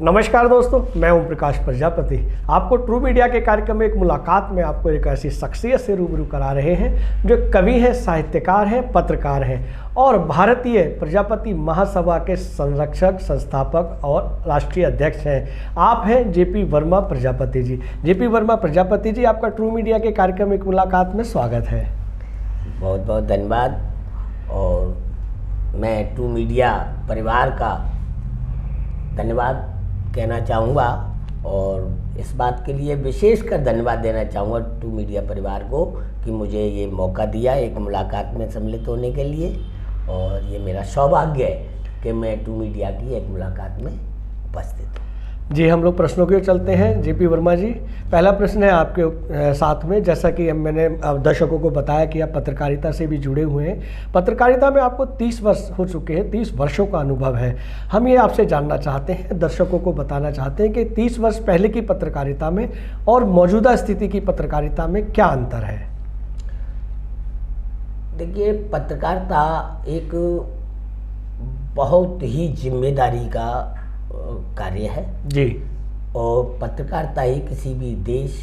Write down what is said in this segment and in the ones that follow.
नमस्कार दोस्तों, मैं ओम प्रकाश प्रजापति आपको ट्रू मीडिया के कार्यक्रम में एक मुलाकात में आपको एक ऐसी शख्सियत से रूबरू करा रहे हैं जो कवि हैं, साहित्यकार हैं, पत्रकार हैं और भारतीय प्रजापति महासभा के संरक्षक, संस्थापक और राष्ट्रीय अध्यक्ष हैं। आप हैं जेपी वर्मा प्रजापति जी। जेपी वर्मा प्रजापति जी, आपका ट्रू मीडिया के कार्यक्रम में एक मुलाकात में स्वागत है। बहुत बहुत धन्यवाद। और मैं ट्रू मीडिया परिवार का धन्यवाद कहना चाहूँगा और इस बात के लिए विशेषकर धन्यवाद देना चाहूँगा ट्रू मीडिया परिवार को कि मुझे ये मौका दिया एक मुलाकात में सम्मिलित होने के लिए। और ये मेरा सौभाग्य है कि मैं ट्रू मीडिया की एक मुलाकात में उपस्थित हूँ। जी, हम लोग प्रश्नों की ओर चलते हैं। जेपी वर्मा जी, पहला प्रश्न है आपके साथ में, जैसा कि मैंने दर्शकों को बताया कि आप पत्रकारिता से भी जुड़े हुए हैं। पत्रकारिता में आपको 30 वर्ष हो चुके हैं, 30 वर्षों का अनुभव है। हम ये आपसे जानना चाहते हैं, दर्शकों को बताना चाहते हैं कि 30 वर्ष पहले की पत्रकारिता में और मौजूदा स्थिति की पत्रकारिता में क्या अंतर है? देखिए, पत्रकारिता एक बहुत ही जिम्मेदारी का कार्य है जी। और पत्रकारिता ही किसी भी देश,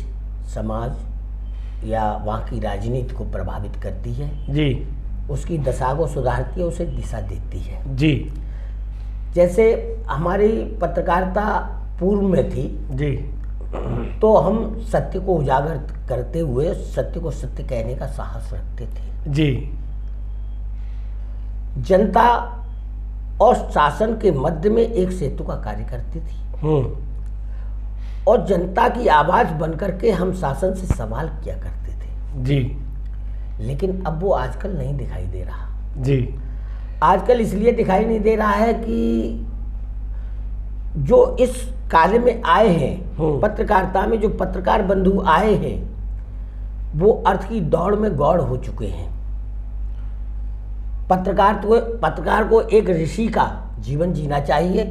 समाज या वहाँ की राजनीति को प्रभावित करती है जी। उसकी दशा को सुधारती है, उसे दिशा देती है जी। जैसे हमारी पत्रकारिता पूर्व में थी जी, तो हम सत्य को उजागर करते हुए सत्य को सत्य कहने का साहस रखते थे। जी। जनता और शासन के मध्य में एक सेतु का कार्य करती थी और जनता की आवाज बनकर के हम शासन से सवाल किया करते थे। जी। लेकिन अब वो आजकल नहीं दिखाई दे रहा। जी। आजकल इसलिए दिखाई नहीं दे रहा है कि जो इस कार्य में आए हैं, पत्रकारिता में जो पत्रकार बंधु आए हैं, वो अर्थ की दौड़ में गौड़ हो चुके हैं। पत्रकार को एक ऋषि का जीवन जीना चाहिए।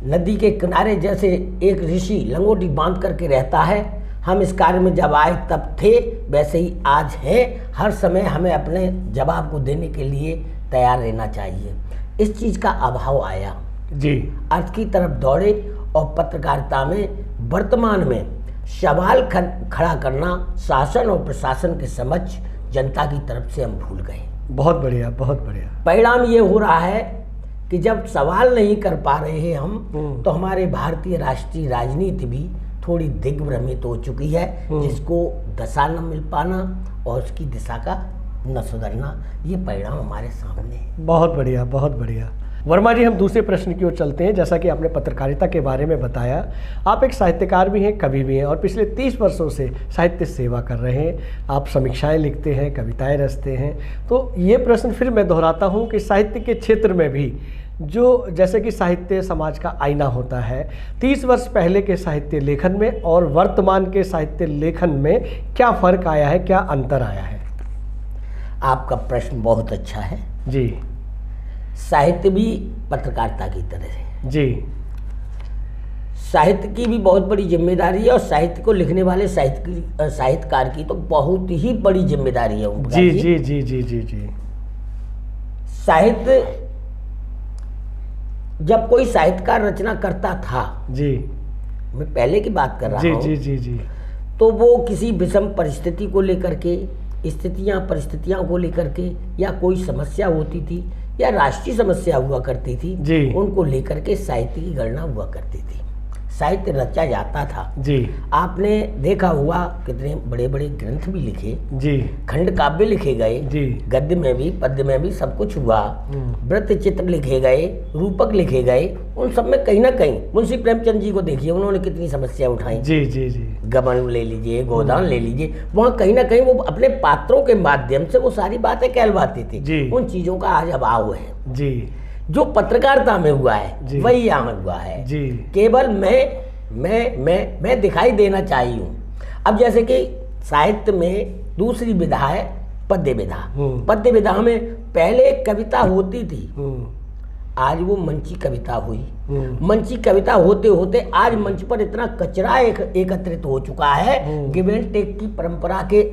नदी के किनारे जैसे एक ऋषि लंगोटी बांध करके रहता है, हम इस कार्य में जब आए तब थे, वैसे ही आज हैं। हर समय हमें अपने जवाब को देने के लिए तैयार रहना चाहिए। इस चीज़ का अभाव आया जी। अर्थ की तरफ दौड़े और पत्रकारिता में वर्तमान में सवाल खड़ा करना शासन और प्रशासन के समक्ष जनता की तरफ से हम भूल गए। बहुत बढ़िया, बहुत बढ़िया। परिणाम ये हो रहा है कि जब सवाल नहीं कर पा रहे हैं हम, तो हमारे भारतीय राष्ट्रीय राजनीति भी थोड़ी दिग्भ्रमित हो चुकी है, जिसको दशा न मिल पाना और उसकी दिशा का न सुधरना, ये परिणाम हमारे सामने है। बहुत बढ़िया, बहुत बढ़िया। वर्मा जी, हम दूसरे प्रश्न की ओर चलते हैं। जैसा कि आपने पत्रकारिता के बारे में बताया, आप एक साहित्यकार भी हैं, कवि भी हैं और पिछले 30 वर्षों से साहित्य सेवा कर रहे हैं। आप समीक्षाएं लिखते हैं, कविताएं रचते हैं। तो ये प्रश्न फिर मैं दोहराता हूं कि साहित्य के क्षेत्र में भी जो जैसे कि साहित्य समाज का आईना होता है, 30 वर्ष पहले के साहित्य लेखन में और वर्तमान के साहित्य लेखन में क्या फ़र्क आया है, क्या अंतर आया है? आपका प्रश्न बहुत अच्छा है जी। साहित्य भी पत्रकारिता की तरह है जी। साहित्य की भी बहुत बड़ी जिम्मेदारी है और साहित्य को लिखने वाले साहित्यकार की तो बहुत ही बड़ी जिम्मेदारी है। जी जी जी जी जी जी। साहित्य, जब कोई साहित्यकार रचना करता था जी, मैं पहले की बात कर रहा हूँ, जी जी जी, तो वो किसी विषम परिस्थिति को लेकर के, परिस्थितियां को लेकर के, या कोई समस्या होती थी या राष्ट्रीय समस्या हुआ करती थी जी, उनको लेकर के साहित्य की गणना हुआ करती थी, साहित्य रचा जाता था जी। आपने देखा हुआ कितने बड़े बड़े ग्रंथ भी लिखे जी, खंड काव्य लिखे गए जी, गद्य में भी पद्य में भी सब कुछ हुआ, वृत्त चित्र लिखे गए, रूपक लिखे गए। उन सब में कहीं ना कहीं मुंशी प्रेमचंद जी को देखिए, उन्होंने कितनी समस्या उठाई। जी जी जी। गबन ले लीजिए, गोदान ले लीजिए, वहाँ कहीं ना कहीं वो अपने पात्रों के माध्यम से वो सारी बातें कहलवाते थे। उन चीज़ों का आज अभाव है जी। जो पत्रकारिता में हुआ है वही यहाँ हुआ है जी। केवल मैं दिखाई देना चाहिए हूँ। अब जैसे कि साहित्य में दूसरी विधा है पद्य विधा। पद्य विधा में पहले कविता होती थी, आज वो मंची कविता हुई। मंची कविता होते होते आज मंच पर इतना कचरा एकत्रित हो चुका है गिव एंड टेक की परंपरा के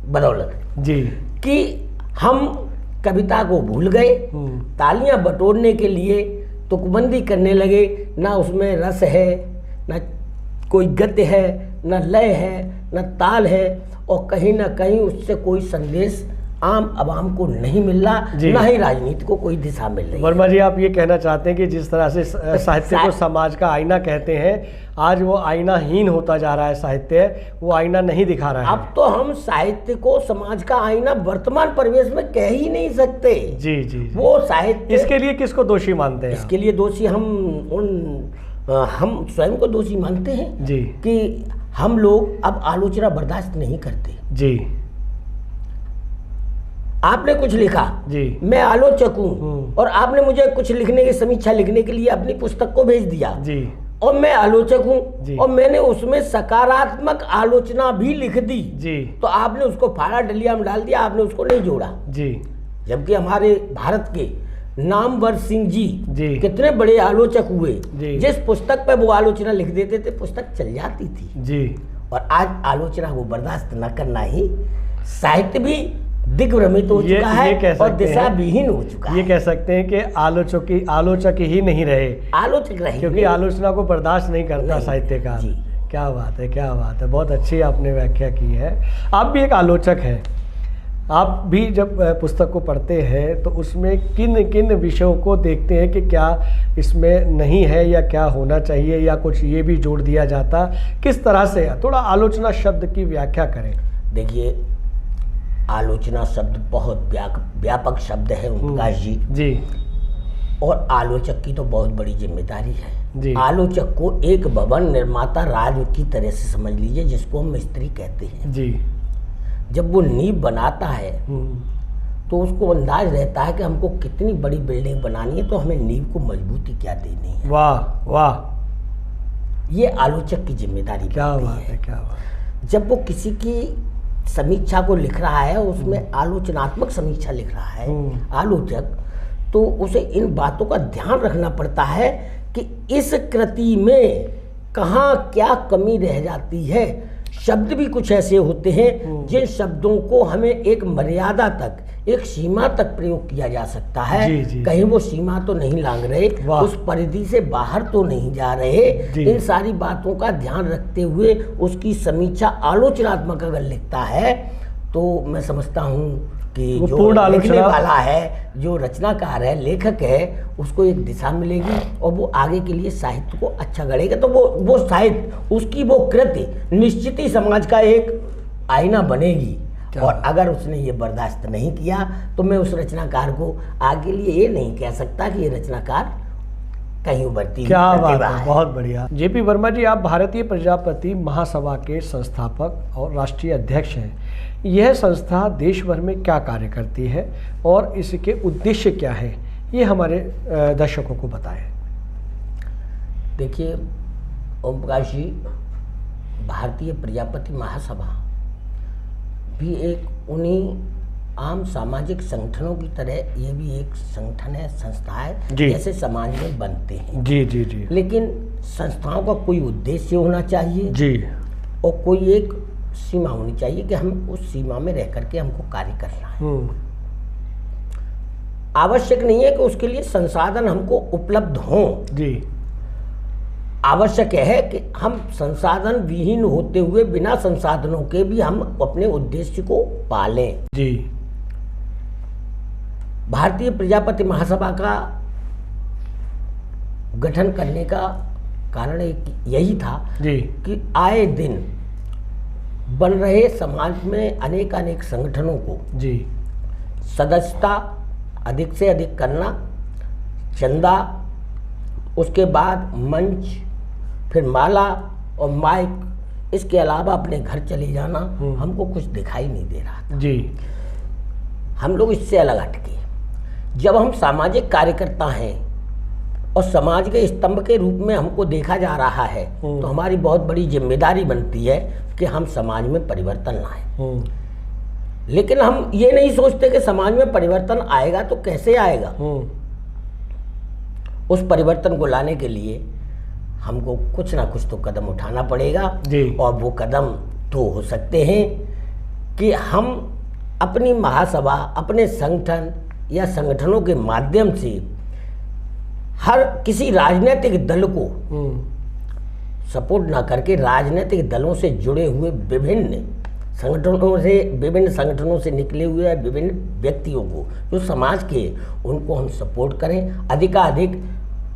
बदौलत जी, कि हम कविता को भूल गए। तालियां बटोरने के लिए तुकबंदी करने लगे, ना उसमें रस है, ना कोई गद्य है, ना लय है, ना ताल है, और कहीं ना कहीं उससे कोई संदेश आम आवाम को नहीं मिल रहा, ना ही राजनीति को कोई दिशा मिल रही। वर्मा जी, आप ये कहना चाहते हैं कि जिस तरह से साहित्य को समाज का आईना कहते हैं, आज वो आईनाहीन होता जा रहा है, साहित्य वो आईना नहीं दिखा रहा है। अब तो हम साहित्य को समाज का आईना वर्तमान परिवेश में कह ही नहीं सकते। जी जी, जी। वो साहित्य, इसके लिए किसको दोषी मानते हैं? इसके लिए दोषी हम स्वयं को दोषी मानते हैं जी, कि हम लोग अब आलोचना बर्दाश्त नहीं करते। जी, आपने कुछ लिखा जी, मैं आलोचक हूँ, और आपने मुझे कुछ लिखने की समीक्षा लिखने के लिए अपनी पुस्तक को भेज दिया जी, और मैं आलोचक हूँ और मैंने उसमें सकारात्मक आलोचना भी लिख दी जी, तो आपने उसको फाड़ा डलिया में डाल दिया, आपने उसको नहीं जोड़ा जी। जबकि हमारे भारत के नामवर सिंह जी कितने बड़े आलोचक हुए, जिस पुस्तक पे वो आलोचना लिख देते थे पुस्तक चल जाती थी जी। और आज आलोचना को बर्दाश्त न करना ही साहित्य भी दिग्भ्रमित हो चुका है और दिशा विहीन हो चुका है। ये कह सकते हैं कि आलोचक ही नहीं रहे, आलोचक रहे, क्योंकि आलोचना को बर्दाश्त नहीं करता साहित्यकार। क्या बात है, क्या बात है, बहुत अच्छी आपने व्याख्या की है। आप भी एक आलोचक हैं, आप भी जब पुस्तक को पढ़ते हैं तो उसमें किन किन विषयों को देखते हैं कि क्या इसमें नहीं है या क्या होना चाहिए, या कुछ ये भी जोड़ दिया जाता, किस तरह से? थोड़ा आलोचना शब्द की व्याख्या करें। देखिए, आलोचना शब्द बहुत व्यापक शब्द है ओमप्रकाश जी, और आलोचक की तो बहुत बड़ी जिम्मेदारी है जी। आलोचक को एक भवन निर्माता राज की तरह से समझ लीजिए, जिसको हम मिस्त्री कहते हैं जी। जब वो नींव बनाता है तो उसको अंदाज रहता है कि हमको कितनी बड़ी बिल्डिंग बनानी है, तो हमें नींव को मजबूती क्या देनी है। वाह वाह, ये आलोचक की जिम्मेदारी। क्या बात है, क्या बात। जब वो किसी की समीक्षा को लिख रहा है, उसमें आलोचनात्मक समीक्षा लिख रहा है आलोचक, तो उसे इन बातों का ध्यान रखना पड़ता है कि इस कृति में कहाँ क्या कमी रह जाती है। शब्द भी कुछ ऐसे होते हैं जिन शब्दों को हमें एक मर्यादा तक, एक सीमा तक प्रयोग किया जा सकता है। कहीं वो सीमा तो नहीं लांघ रहे, उस परिधि से बाहर तो नहीं जा रहे। इन सारी बातों का ध्यान रखते हुए उसकी समीक्षा आलोचनात्मक अगर लिखता है तो मैं समझता हूँ कि जो लिखने वाला है, जो रचनाकार है, लेखक है, उसको एक दिशा मिलेगी और वो आगे के लिए साहित्य को अच्छा गढ़ेगा। तो वो साहित्य, उसकी वो कृति निश्चित ही समाज का एक आईना बनेगी। और अगर उसने ये बर्दाश्त नहीं किया तो मैं उस रचनाकार को आगे लिए ये नहीं कह सकता कि ये रचनाकार कहीं उभरती। क्या बात है, बहुत बढ़िया। जेपी वर्मा जी, आप भारतीय प्रजापति महासभा के संस्थापक और राष्ट्रीय अध्यक्ष हैं। यह संस्था देश भर में क्या कार्य करती है और इसके उद्देश्य क्या है, ये हमारे दर्शकों को बताएं। देखिए ओमप्रकाश जी, भारतीय प्रजापति महासभा भी एक उन्हीं आम सामाजिक संगठनों की तरह ये भी एक संगठन है, संस्था है, जैसे समाज में बनते हैं जी जी जी। लेकिन संस्थाओं का कोई उद्देश्य होना चाहिए जी, और कोई एक सीमा होनी चाहिए कि हम उस सीमा में रह करके हमको कार्य करना है। आवश्यक नहीं है कि उसके लिए संसाधन हमको उपलब्ध हों जी। आवश्यक है कि हम संसाधन विहीन होते हुए बिना संसाधनों के भी हम अपने उद्देश्य को पालें जी। भारतीय प्रजापति महासभा का गठन करने का कारण यही था जी कि आए दिन बन रहे समाज में अनेक संगठनों को जी सदस्यता अधिक से अधिक करना, चंदा, उसके बाद मंच, फिर माला और माइक, इसके अलावा अपने घर चले जाना हमको कुछ दिखाई नहीं दे रहा था जी। हम लोग इससे अलग हटके, जब हम सामाजिक कार्यकर्ता हैं और समाज के स्तंभ के रूप में हमको देखा जा रहा है तो हमारी बहुत बड़ी जिम्मेदारी बनती है कि हम समाज में परिवर्तन लाएं। लेकिन हम ये नहीं सोचते कि समाज में परिवर्तन आएगा तो कैसे आएगा। उस परिवर्तन को लाने के लिए हमको कुछ ना कुछ तो कदम उठाना पड़ेगा और वो कदम तो हो सकते हैं कि हम अपनी महासभा, अपने संगठन या संगठनों के माध्यम से हर किसी राजनीतिक दल को सपोर्ट ना करके राजनीतिक दलों से जुड़े हुए विभिन्न संगठनों से निकले हुए विभिन्न व्यक्तियों को जो समाज के, उनको हम सपोर्ट करें। अधिकाधिक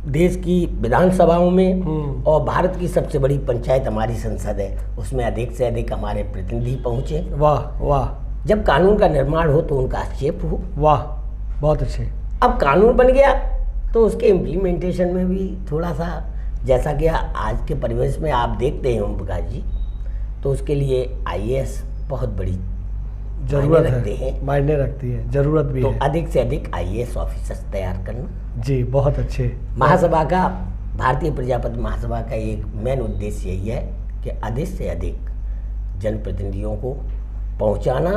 देश की विधानसभाओं में और भारत की सबसे बड़ी पंचायत हमारी संसद है, उसमें अधिक से अधिक हमारे प्रतिनिधि पहुँचे। वाह वाह। जब कानून का निर्माण हो तो उनका हस्तक्षेप हो। वाह, बहुत अच्छे। अब कानून बन गया तो उसके इम्प्लीमेंटेशन में भी थोड़ा सा, जैसा कि आज के परिवेश में आप देखते हैं ओम प्रकाश जी, तो उसके लिए IAS बहुत बड़ी जरूरत है, मायने रखती है, जरूरत भी तो है। अधिक से अधिक IAS ऑफिसर्स तैयार करना। जी, बहुत अच्छे। महासभा का, भारतीय प्रजापति महासभा का एक मेन उद्देश्य यही है कि अधिक से अधिक जनप्रतिनिधियों को पहुंचाना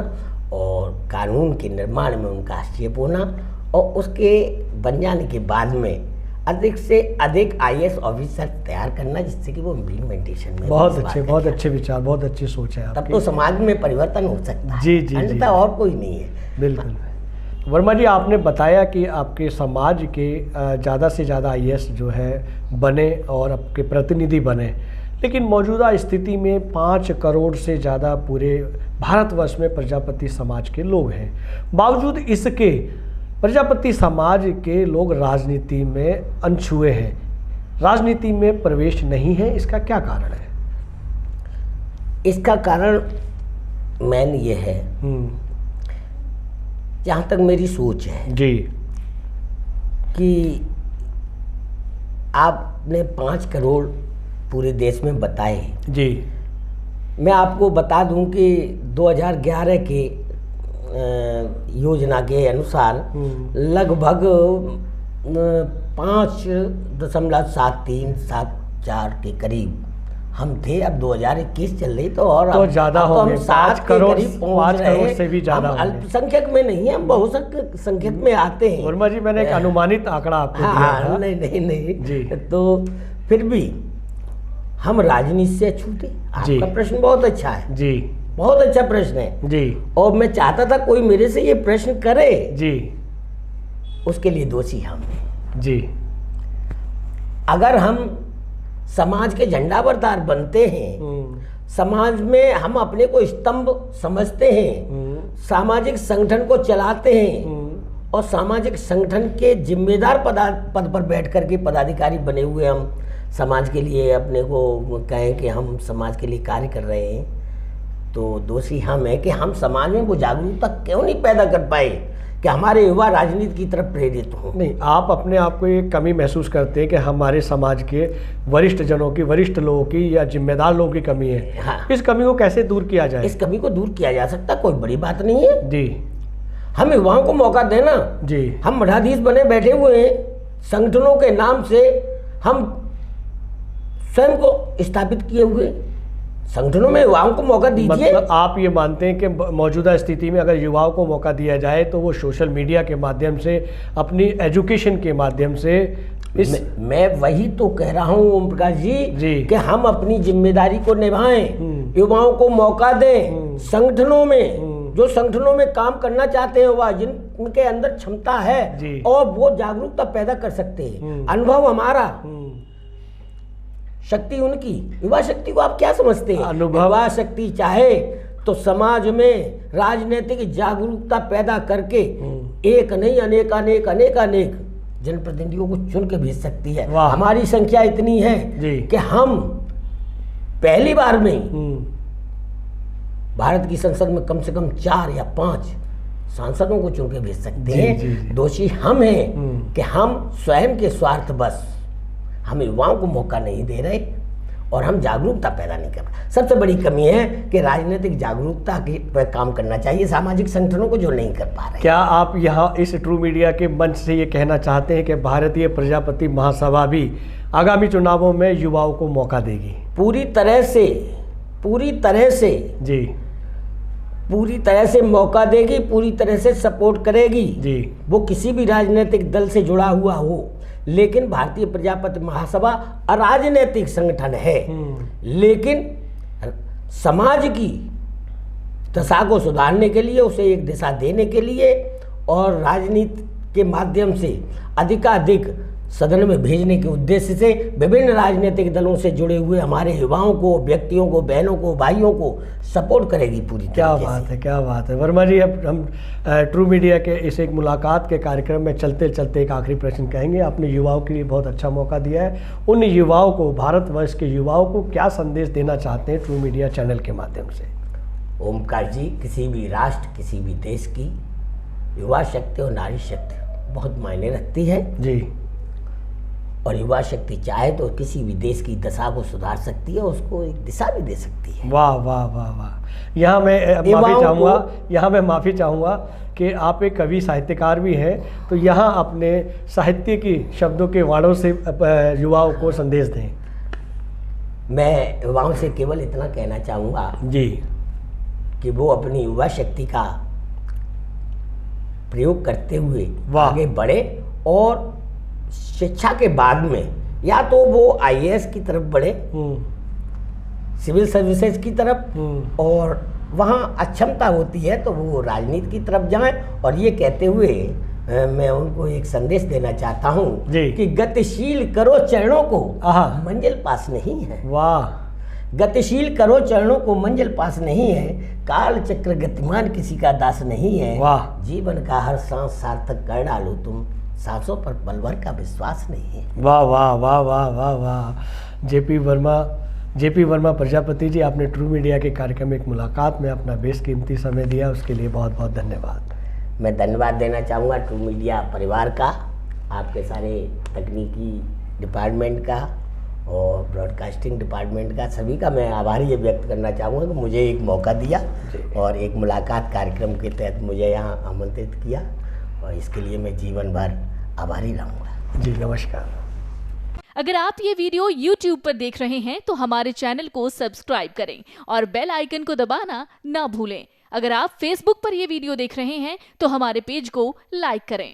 और कानून के निर्माण में उनका हस्तक्षेप होना, और उसके बन जाने के बाद में अधिक से अधिक IAS ऑफिसर तैयार करना, जिससे कि वो इम्प्लीमेंटेशन में बहुत अच्छे विचार, बहुत अच्छी सोच है आपकी। तब तो समाज में परिवर्तन हो सकता है। जी जी, अन्यथा और कोई नहीं है। बिल्कुल। वर्मा जी, आपने बताया कि आपके समाज के ज़्यादा से ज़्यादा IAS जो है बने और आपके प्रतिनिधि बने, लेकिन मौजूदा स्थिति में 5 करोड़ से ज़्यादा पूरे भारतवर्ष में प्रजापति समाज के लोग हैं। बावजूद इसके प्रजापति समाज के लोग राजनीति में अनछुए हैं, राजनीति में प्रवेश नहीं है। इसका क्या कारण है? इसका कारण मेन ये है, जहाँ तक मेरी सोच है जी, कि आपने 5 करोड़ पूरे देश में बताए जी। मैं आपको बता दूं कि 2011 के योजना के अनुसार लगभग 5.7374 के करीब हम थे। अब 2021 चल रही तो और तो ज़्यादा हो गए, 5 करोड़ से भी ज़्यादा। अल्पसंख्यक में नहीं, हम बहुसंख्यक में आते हैं। वर्मा जी, मैंने एक अनुमानित आंकड़ा आपको दिया था। नहीं जी। तो फिर भी हम राजनीति से छूटे। आपका प्रश्न बहुत अच्छा है जी, बहुत अच्छा प्रश्न है जी, और मैं चाहता था कोई मेरे से ये प्रश्न करे जी। उसके लिए दोषी हम जी। अगर हम समाज के झंडाबरदार बनते हैं, समाज में हम अपने को स्तंभ समझते हैं, सामाजिक संगठन को चलाते हैं और सामाजिक संगठन के जिम्मेदार पद पर बैठ करके पदाधिकारी बने हुए हम समाज के लिए अपने को कहें कि हम समाज के लिए कार्य कर रहे हैं, तो दोषी हम है कि हम समाज में वो जागरूकता क्यों नहीं पैदा कर पाए कि हमारे युवा राजनीति की तरफ प्रेरित हो। नहीं, आप अपने आप को ये कमी महसूस करते हैं कि हमारे समाज के वरिष्ठ जनों की, वरिष्ठ लोगों की या जिम्मेदार लोगों की कमी है। हाँ। इस कमी को कैसे दूर किया जाए? इस कमी को दूर किया जा सकता, कोई बड़ी बात नहीं है जी। हम युवाओं को मौका देना जी। हम मठाधीश बने बैठे हुए हैं, संगठनों के नाम से हम स्वयं को स्थापित किए हुए संगठनों में युवाओं को मौका दीजिए। मतलब आप ये मानते हैं कि मौजूदा स्थिति में अगर युवाओं को मौका दिया जाए तो वो सोशल मीडिया के माध्यम से, अपनी एजुकेशन के माध्यम से मैं वही तो कह रहा हूँ ओम प्रकाश जी कि हम अपनी जिम्मेदारी को निभाएं, युवाओं को मौका दें। संगठनों में जो संगठनों में काम करना चाहते हैं युवा, जिनके अंदर क्षमता है और वो जागरूकता पैदा कर सकते हैं, अनुभव हमारा, शक्ति उनकी। युवा शक्ति को आप क्या समझते हैं? युवा शक्ति चाहे तो समाज में राजनीतिक जागरूकता पैदा करके एक नहीं अनेक जनप्रतिनिधियों को चुन के भेज सकती है। हमारी संख्या इतनी है कि हम पहली बार में भारत की संसद में कम से कम 4 या 5 सांसदों को चुन के भेज सकते हैं। दोषी हम हैं कि हम स्वयं के स्वार्थ बस हम युवाओं को मौका नहीं दे रहे और हम जागरूकता पैदा नहीं कर रहे। सबसे बड़ी कमी है कि राजनीतिक जागरूकता के पर काम करना चाहिए सामाजिक संगठनों को, जो नहीं कर पा रहे। क्या आप यहाँ इस ट्रू मीडिया के मंच से ये कहना चाहते हैं कि भारतीय प्रजापति महासभा भी आगामी चुनावों में युवाओं को मौका देगी? पूरी तरह से जी, पूरी तरह से मौका देगी, पूरी तरह से सपोर्ट करेगी जी। वो किसी भी राजनीतिक दल से जुड़ा हुआ हो, लेकिन भारतीय प्रजापति महासभा अराजनैतिक संगठन है, लेकिन समाज की दशा को सुधारने के लिए, उसे एक दिशा देने के लिए और राजनीति के माध्यम से अधिकाधिक सदन में भेजने के उद्देश्य से विभिन्न राजनीतिक दलों से जुड़े हुए हमारे युवाओं को, व्यक्तियों को, बहनों को, भाइयों को सपोर्ट करेगी पूरी तरीके से। क्या बात है, क्या बात है। वर्मा जी, अब हम ट्रू मीडिया के इस एक मुलाकात के कार्यक्रम में चलते चलते एक आखिरी प्रश्न कहेंगे। आपने युवाओं के लिए बहुत अच्छा मौका दिया है, उन युवाओं को, भारतवर्ष के युवाओं को क्या संदेश देना चाहते हैं ट्रू मीडिया चैनल के माध्यम से? ओमकार जी, किसी भी राष्ट्र, किसी भी देश की युवा शक्ति और नारी शक्ति बहुत मायने रखती है जी। और युवा शक्ति चाहे तो किसी भी देश की दशा को सुधार सकती है, उसको एक दिशा भी दे सकती है। वाह वाह वाह वाह। यहाँ मैं माफ़ी चाहूँगा कि आप एक कवि साहित्यकार भी हैं, तो यहाँ अपने साहित्य की शब्दों के वाणों से युवाओं को संदेश दें। मैं युवाओं से केवल इतना कहना चाहूँगा जी कि वो अपनी युवा शक्ति का प्रयोग करते हुए आगे बढ़े और शिक्षा के बाद में या तो वो आईएएस की तरफ बढ़े, सिविल सर्विसेज की तरफ, और वहाँ अक्षमता होती है तो वो राजनीति की तरफ जाएं। और ये कहते हुए मैं उनको एक संदेश देना चाहता हूँ कि गतिशील करो चरणों को, मंजिल पास नहीं है। वाह। गतिशील करो चरणों को, मंजिल पास नहीं है। काल चक्र गतिमान किसी का दास नहीं है। वाह। जीवन का हर सांस सार्थक कर डालो तुम, सांसों पर पल भर का विश्वास नहीं है। वाह वाह वाह वाह वाह वाह। जेपी वर्मा प्रजापति जी, आपने ट्रू मीडिया के कार्यक्रम में एक मुलाकात में अपना बेशकीमती समय दिया, उसके लिए बहुत बहुत धन्यवाद। मैं धन्यवाद देना चाहूँगा ट्रू मीडिया परिवार का, आपके सारे तकनीकी डिपार्टमेंट का और ब्रॉडकास्टिंग डिपार्टमेंट का, सभी का मैं आभारी व्यक्त करना चाहूँगा कि मुझे एक मौका दिया और एक मुलाकात कार्यक्रम के तहत मुझे यहाँ आमंत्रित किया, और इसके लिए मैं जीवन भर आभारी रहूँगा। जी नमस्कार। अगर आप ये वीडियो YouTube पर देख रहे हैं तो हमारे चैनल को सब्सक्राइब करें और बेल आइकन को दबाना ना भूलें। अगर आप Facebook पर ये वीडियो देख रहे हैं तो हमारे पेज को लाइक करें।